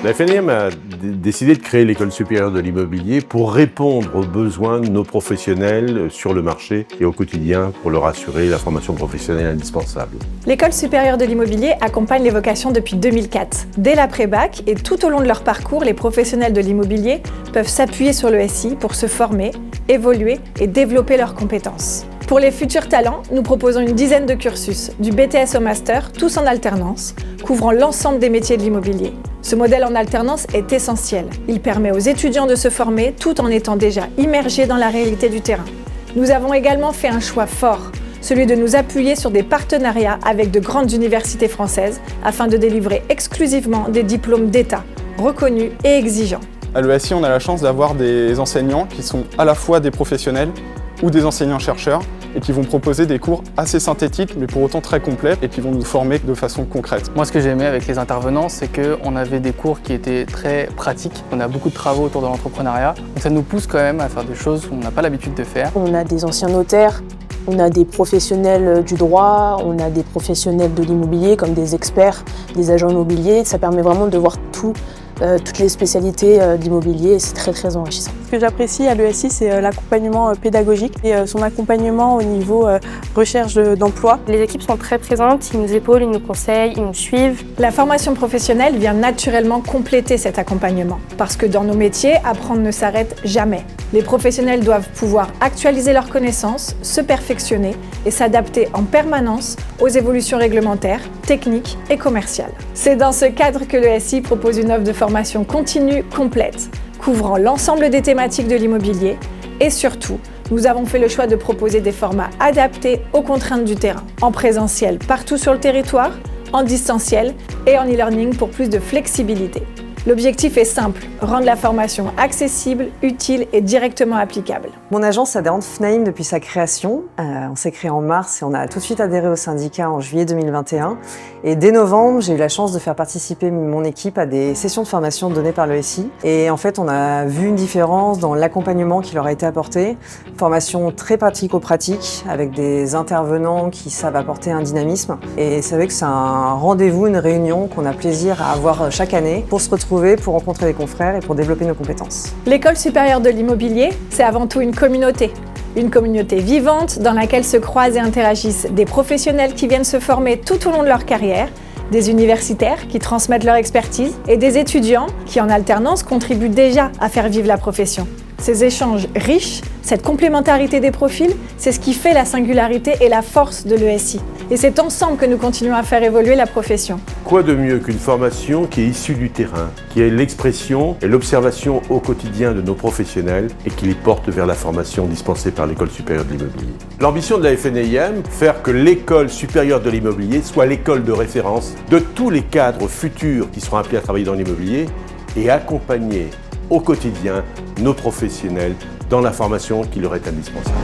La FNIM a décidé de créer l'École supérieure de l'immobilier pour répondre aux besoins de nos professionnels sur le marché et au quotidien pour leur assurer la formation professionnelle indispensable. L'École supérieure de l'immobilier accompagne les vocations depuis 2004. Dès l'après-bac et tout au long de leur parcours, les professionnels de l'immobilier peuvent s'appuyer sur le SI pour se former, évoluer et développer leurs compétences. Pour les futurs talents, nous proposons une dizaine de cursus, du BTS au master, tous en alternance, couvrant l'ensemble des métiers de l'immobilier. Ce modèle en alternance est essentiel. Il permet aux étudiants de se former tout en étant déjà immergés dans la réalité du terrain. Nous avons également fait un choix fort, celui de nous appuyer sur des partenariats avec de grandes universités françaises afin de délivrer exclusivement des diplômes d'État, reconnus et exigeants. À l'ESI, on a la chance d'avoir des enseignants qui sont à la fois des professionnels ou des enseignants-chercheurs et qui vont proposer des cours assez synthétiques mais pour autant très complets et qui vont nous former de façon concrète. Moi, ce que j'aimais avec les intervenants, c'est qu'on avait des cours qui étaient très pratiques. On a beaucoup de travaux autour de l'entrepreneuriat, donc ça nous pousse quand même à faire des choses qu'on n'a pas l'habitude de faire. On a des anciens notaires, on a des professionnels du droit, on a des professionnels de l'immobilier comme des experts, des agents immobiliers. Ça permet vraiment de voir toutes les spécialités d'immobilier et c'est très enrichissant. Ce que j'apprécie à l'ESI, c'est l'accompagnement pédagogique et son accompagnement au niveau recherche d'emploi. Les équipes sont très présentes, ils nous épaulent, ils nous conseillent, ils nous suivent. La formation professionnelle vient naturellement compléter cet accompagnement parce que dans nos métiers, apprendre ne s'arrête jamais. Les professionnels doivent pouvoir actualiser leurs connaissances, se perfectionner et s'adapter en permanence aux évolutions réglementaires, techniques et commerciales. C'est dans ce cadre que l'ESI propose une offre de formation continue complète, couvrant l'ensemble des thématiques de l'immobilier et surtout, nous avons fait le choix de proposer des formats adaptés aux contraintes du terrain, en présentiel partout sur le territoire, en distanciel et en e-learning pour plus de flexibilité. L'objectif est simple, rendre la formation accessible, utile et directement applicable. Mon agence adhérente FNAIM depuis sa création. On s'est créé en mars et on a tout de suite adhéré au syndicat en juillet 2021. Et dès novembre, j'ai eu la chance de faire participer mon équipe à des sessions de formation données par le SI. Et en fait, on a vu une différence dans l'accompagnement qui leur a été apporté. Formation très pratico-pratique avec des intervenants qui savent apporter un dynamisme. Et c'est vrai que c'est un rendez-vous, une réunion qu'on a plaisir à avoir chaque année pour se retrouver, pour rencontrer des confrères et pour développer nos compétences. L'École supérieure de l'immobilier, c'est avant tout une communauté. Une communauté vivante dans laquelle se croisent et interagissent des professionnels qui viennent se former tout au long de leur carrière, des universitaires qui transmettent leur expertise et des étudiants qui, en alternance, contribuent déjà à faire vivre la profession. Ces échanges riches, cette complémentarité des profils, c'est ce qui fait la singularité et la force de l'ESI. Et c'est ensemble que nous continuons à faire évoluer la profession. Quoi de mieux qu'une formation qui est issue du terrain, qui est l'expression et l'observation au quotidien de nos professionnels et qui les porte vers la formation dispensée par l'École supérieure de l'immobilier. L'ambition de la FNIM, faire que l'École supérieure de l'immobilier soit l'école de référence de tous les cadres futurs qui seront appelés à travailler dans l'immobilier et accompagner au quotidien nos professionnels dans la formation qui leur est indispensable.